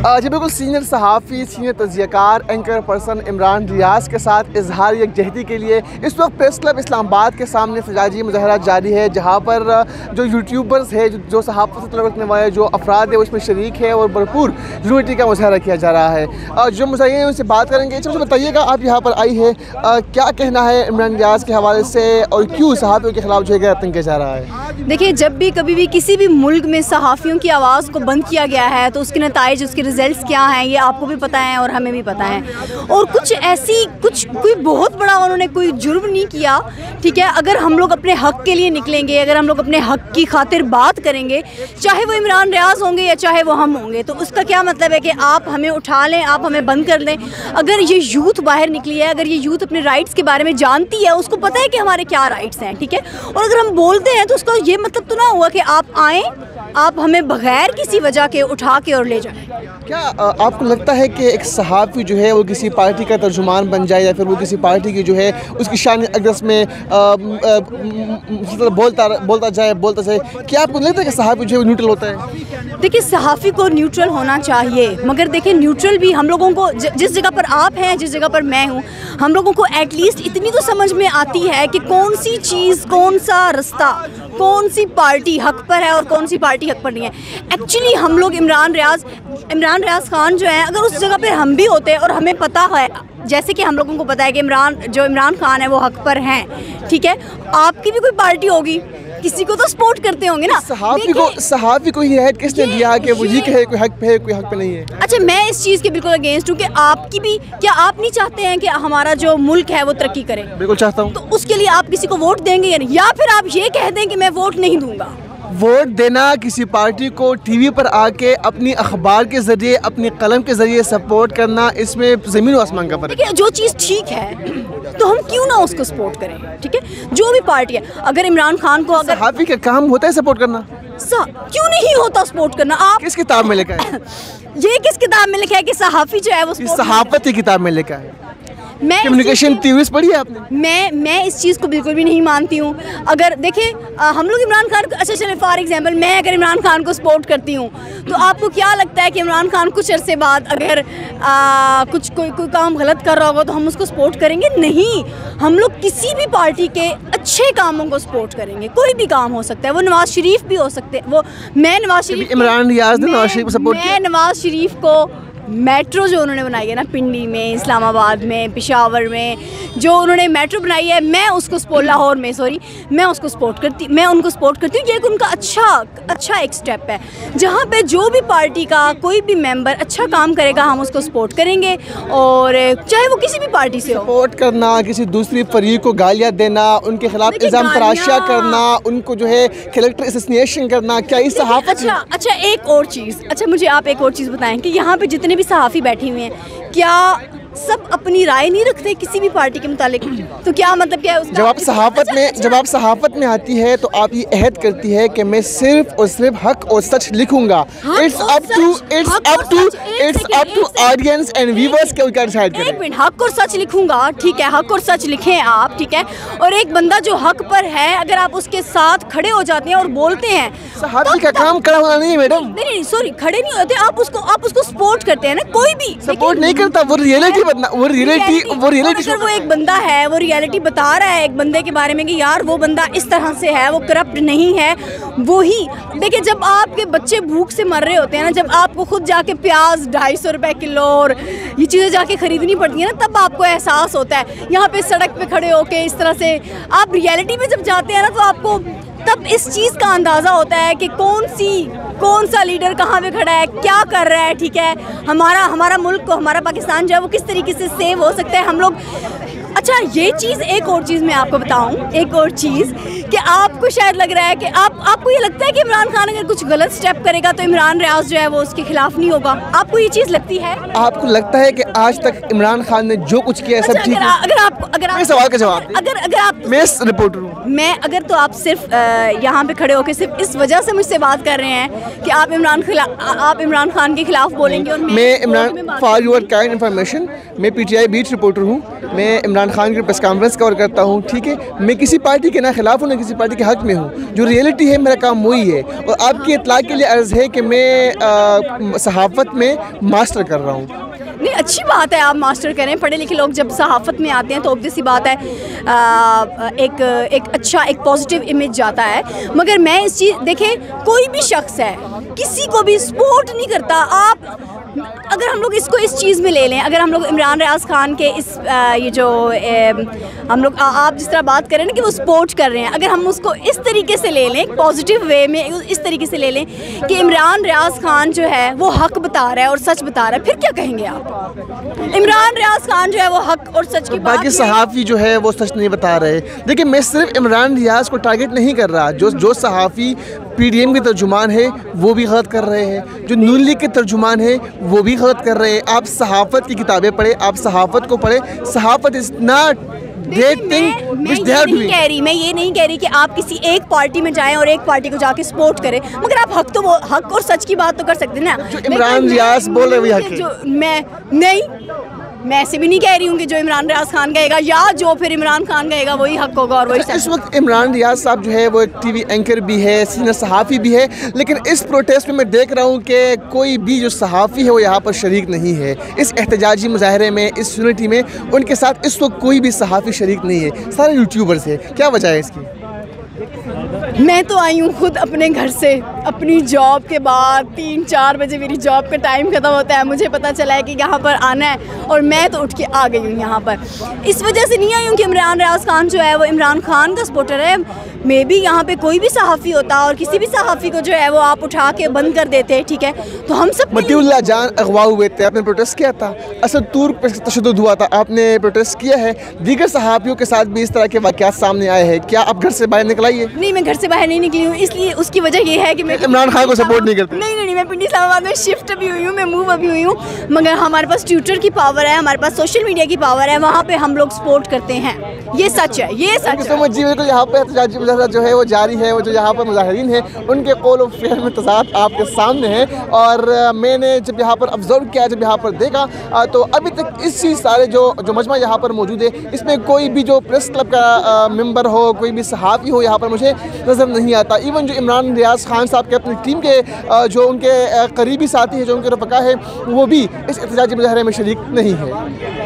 जी बिल्कुल, सीनियर सहाफ़ी, सीनियर तज़कियाकार, एंकर पर्सन इमरान रियाज़ के साथ इजहार यकजहती के लिए इस वक्त प्रेस क्लब इस्लामाबाद के सामने एहतजाजी मुज़ाहरा जारी है, जहाँ पर जो यूट्यूबर्स है, जो सहाफ़त से तल्लुक़ रखने वाले जो अफराद है, उसमें शरीक है और भरपूर यूनिटी का मुज़ाहरा किया जा रहा है। जो मुज़ाहिरीन हैं उनसे बात करेंगे। मुझे बताइएगा, आप यहाँ पर आई है, क्या कहना है इमरान रियाज़ के हवाले से और क्यों सहाफ़ियों के खिलाफ जो है रतन किया जा रहा है? देखिए, जब भी कभी भी किसी भी मुल्क में सहाफ़ियों की आवाज़ को बंद किया गया है तो उसके नताइज, उसके रिजल्ट्स क्या हैं, ये आपको भी पता है और हमें भी पता है। और कोई बहुत बड़ा उन्होंने कोई जुर्म नहीं किया, ठीक है। अगर हम लोग अपने हक़ के लिए निकलेंगे, अगर हम लोग अपने हक़ की खातिर बात करेंगे, चाहे वो इमरान रियाज़ होंगे या चाहे वो हम होंगे, तो उसका क्या मतलब है कि आप हमें उठा लें, आप हमें बंद कर दें। अगर ये यूथ बाहर निकली है, अगर ये यूथ अपने राइट्स के बारे में जानती है, उसको पता है कि हमारे क्या राइट्स हैं, ठीक है। और अगर हम बोलते हैं तो उसका ये मतलब तो ना हुआ कि आप आएँ, आप हमें बगैर किसी वजह के उठा के और ले जाएं। क्या आपको लगता है कि एक सहाफ़ी जो है वो किसी पार्टी का तर्जुमान बन जाए या फिर वो किसी पार्टी की जो है उसकी शान अगस में बोलता जाए? क्या आपको लगता है कि सहाफ़ी जो है न्यूट्रल होता है? देखिए, सहाफ़ी को न्यूट्रल होना चाहिए, मगर देखिए न्यूट्रल भी हम लोगों को जिस जगह पर आप हैं, जिस जगह पर मैं हूँ, हम लोगों को एटलीस्ट इतनी तो समझ में आती है कि कौन सी चीज़, कौन सा रास्ता, कौन सी पार्टी हक पर है और कौन सी पार्टी हक पर नहीं है। एक्चुअली हम लोग इमरान रियाज़ खान जो है, अगर उस जगह पे हम भी होते और हमें पता है, जैसे कि हम लोगों को पता है कि इमरान खान है वो हक पर हैं, ठीक है। आपकी भी कोई पार्टी होगी, किसी को तो सपोर्ट करते होंगे ना। सहाफ़ी को ये किसने दिया कि वो ये कहे कोई हक पे है कोई हक पे नहीं है? अच्छा, मैं इस चीज़ के बिल्कुल अगेंस्ट हूँ कि आपकी भी, क्या आप नहीं चाहते हैं कि हमारा जो मुल्क है वो तरक्की करे? बिल्कुल चाहता हूँ। तो उसके लिए आप किसी को वोट देंगे या नहीं, या फिर आप ये कह दें कि मैं वोट नहीं दूंगा? वोट देना, किसी पार्टी को टीवी पर आके अपनी अखबार के ज़रिए, अपनी कलम के ज़रिए सपोर्ट करना, इसमें ज़मीन और आसमान का फर्क है। जो चीज़ ठीक है तो हम क्यों ना उसको सपोर्ट करें, ठीक है। जो भी पार्टी है, अगर इमरान खान को, अगर सहाफ़ी का काम होता है सपोर्ट करना, क्यों नहीं होता सपोर्ट करना? आप किस किताब में लिखा है? ये किस किताब में लिखा है कि सहाफ़ी जो है वो सहाफ़त की किताब में लिखा है? कम्युनिकेशन थ्योरीज पढ़ी है आपने? मैं इस चीज़ को बिल्कुल भी नहीं मानती हूँ। अगर देखें, हम लोग इमरान खान को, अच्छा चले फॉर एग्जांपल मैं अगर इमरान खान को सपोर्ट करती हूँ, तो आपको क्या लगता है कि इमरान खान कुछ अरसे बाद अगर कोई काम गलत कर रहा होगा तो हम उसको सपोर्ट करेंगे? नहीं, हम लोग किसी भी पार्टी के अच्छे कामों को सपोर्ट करेंगे। कोई भी काम हो सकता है, वो नवाज शरीफ भी हो सकते हैं, वो मैं नवाज शरीफ, इमरान रियाज़ ने नवाज शरीफ को सपोर्ट किया। मैं नवाज शरीफ को मेट्रो जो उन्होंने बनाई है ना, पिंडी में, इस्लामाबाद में, पेशावर में जो उन्होंने मेट्रो बनाई है, मैं उसको लाहौर में मैं उसको सपोर्ट करती हूँ। ये उनका अच्छा एक स्टेप है, जहाँ पे जो भी पार्टी का कोई भी मेंबर अच्छा काम करेगा हम उसको सपोर्ट करेंगे, और चाहे वो किसी भी पार्टी से हो। सपोर्ट करना, किसी दूसरी फरीक को गालियाँ देना, उनके खिलाफ इल्ज़ाम तराशियाँ करना, उनको जो है कैरेक्टर असैसिनेशन करना, क्या इस सहाफ़त? अच्छा एक और चीज़, अच्छा मुझे आप एक और चीज़ बताएं कि यहाँ पे जितने भी सहाफ़ी बैठे हुए हैं, क्या सब अपनी राय नहीं रखते किसी भी पार्टी के मुतालिक? तो क्या मतलब क्या है उसका? जब आप सहाफ़त में आती है तो आप ये अहद करती है कि मैं सिर्फ और सिर्फ हक और सच लिखूंगा। It's up to audience and viewers के क्या डिसाइड करें। एक मिनट, हक और सच लिखूंगा, ठीक है, हक और सच लिखें आप, ठीक है। और एक बंदा जो हक पर है, अगर आप उसके साथ खड़े हो जाते हैं और बोलते हैं, सहाफ़ी का काम खड़ा होना नहीं है मैडम। नहीं सॉरी, खड़े नहीं होते, आप उसको सपोर्ट करते हैं ना। कोई भी सपोर्ट नहीं करता, वो रियलिटी अगर वो एक बंदा है, वो रियलिटी बता रहा है एक बंदे के बारे में कि यार वो बंदा इस तरह से है, वो करप्ट नहीं है, वो ही देखिए। जब आपके बच्चे भूख से मर रहे होते हैं ना, जब आपको खुद जाके प्याज 250 रुपए किलो और ये चीज़ें जाके खरीदनी पड़ती है ना, तब आपको एहसास होता है। यहाँ पे सड़क पे खड़े होके इस तरह से आप रियलिटी में जब जाते हैं ना, तो आपको तब इस चीज़ का अंदाज़ा होता है कि कौन सा लीडर कहाँ पे खड़ा है, क्या कर रहा है, ठीक है। हमारा मुल्क को, हमारा पाकिस्तान जो है वो किस तरीके से सेव हो सकता है हम लोग। अच्छा, ये चीज़, एक और चीज़ मैं आपको बताऊं, एक और चीज़ कि आपको शायद लग रहा है कि आपको ये लगता है कि इमरान खान अगर कुछ गलत स्टेप करेगा तो इमरान रियाज़ जो है वो उसके खिलाफ नहीं होगा। आपको ये चीज़ लगती है? आपको लगता है कि आज तक इमरान खान ने जो कुछ किया है सब ठीक है? अगर सवाल का जवाब, अगर आप, मैं रिपोर्टर हूँ, मैं अगर तो आप सिर्फ यहाँ पे खड़े होकर सिर्फ इस वजह से मुझसे बात कर रहे हैं कि आप इमरान खान के खिलाफ बोलेंगे। और मैं Imran, for your kind information, मैं PTI बीट रिपोर्टर हूँ। मैं इमरान खान की प्रेस कॉन्फ्रेंस कवर करता हूँ, ठीक है, मैं किसी पार्टी के ना खिलाफ हूँ ना किसी पार्टी के हक में हूँ। जो रियलिटी है मेरा काम वही है। और आपकी इत्तला के लिए अर्ज़ है कि मैं सहाफ़त में मास्टर कर रहा हूँ। नहीं, अच्छी बात है आप मास्टर करें। पढ़े लिखे लोग जब सहाफ़त में आते हैं तो ऑब्वियस सी बात है एक अच्छा एक पॉजिटिव इमेज जाता है। मगर मैं इस चीज़ देखें, कोई भी शख्स है किसी को भी सपोर्ट नहीं करता। आप अगर हम लोग इसको इस चीज़ में ले लें, अगर हम लोग इमरान रियाज खान के इस ये जो हम लोग आप जिस तरह बात कर रहे हैं ना कि वो सपोर्ट कर रहे हैं, अगर हम उसको इस तरीके से ले लें, पॉजिटिव वे में इस तरीके से ले लें कि इमरान रियाज खान जो है वो हक बता रहा है और सच बता रहा है, फिर क्या कहेंगे आप? इमरान रियाज खान जो है वो हक और सच की बात, बाकी सहाफ़ी जो है वो सच नहीं बता रहे। देखिए, मैं सिर्फ इमरान रियाज को टारगेट नहीं कर रहा। जो सहाफ़ी PDM के तर्जुमान है वो भी गलत कर रहे हैं, जो नून लीग के तर्जुमान है वो भी गलत कर रहे हैं। आप सहाफ़त की किताबें पढ़े, आप सहाफ़त को पढ़े। सहाफ़त इज़ नॉट मैं ये नहीं कह रही कि आप किसी एक पार्टी में जाएं और एक पार्टी को जाके सपोर्ट करें, मगर आप हक और सच की बात तो कर सकते हैं ना। जो इमरान रियाज बोल रहे वही हक है। जो मैं ऐसे भी नहीं कह रही हूँ कि जो इमरान रियाज खान कहेगा या जो फिर इमरान खान कहेगा वही हक होगा और वही सच। इस वक्त इमरान रियाज साहब जो है वो एक TV एंकर भी है, सीनियर सहाफ़ी भी है, लेकिन इस प्रोटेस्ट में मैं देख रहा हूँ कि कोई भी जो सहाफ़ी है वो यहाँ पर शरीक नहीं है। इस एहतजाजी मुजाहरे में, इस यूनिटी में उनके साथ इस वक्त कोई भी सहाफ़ी शरीक नहीं है, सारे यूट्यूबर्स हैं। क्या वजह है इसकी? मैं तो आई हूँ खुद अपने घर से, अपनी जॉब के बाद 3-4 बजे मेरी जॉब का टाइम ख़त्म होता है। मुझे पता चला है कि यहाँ पर आना है और मैं तो उठ के आ गई हूँ यहाँ पर। इस वजह से नहीं आई हूँ कि इमरान रियाज खान जो है वो इमरान खान का सपोर्टर है। मे भी यहाँ पे कोई भी सहाफ़ी होता और किसी भी सहाफ़ी को जो है वो आप उठा के बंद कर देते, ठीक है, तो हम सब मतीउल्लाह जान अगवा हुए थे, आपने प्रोटेस्ट किया था। असद तूर पर तशद्दुद हुआ था, आपने प्रोटेस्ट किया है। दीगर सहाफ़ियों के साथ भी इस तरह के वाक़यात सामने आए हैं। क्या आप घर से बाहर निकल आई है? नहीं, मैं घर से बाहर नहीं निकली हूँ, इसलिए उसकी वजह ये है कि मैं इमरान खान को सपोर्ट नहीं करती। नहीं, मैं पिंडी इस्लामाबाद में शिफ्ट भी हुई हूँ, मैं मूव अभी हुई हूँ, मगर हमारे पास ट्विटर की पावर है, हमारे पास सोशल मीडिया की पावर है, वहाँ पे हम लोग सपोर्ट करते हैं। ये सच है, ये सच है। समझ जी, बिल्कुल यहाँ पे एहतजाजी मुजाहरा जो है वो जारी है। वो जो यहाँ पर मुजाहिरीन हैं उनके कौल और फ़िल में तज़ाद आपके सामने है। और मैंने जब यहाँ पर ऑब्ज़र्व किया, जब यहाँ पर देखा, तो अभी तक इसी सारे जो मजमा यहाँ पर मौजूद है, इसमें कोई भी जो प्रेस क्लब का मेंबर हो, कोई भी सहाफ़ी हो यहाँ पर मुझे नज़र नहीं आता। इवन जो इमरान रियाज खान साहब के अपनी टीम के जो उनके करीबी साथी हैं, जो उनके रफ़का है, वो भी इस एहतजाजी मुजाहरे में शरीक नहीं है।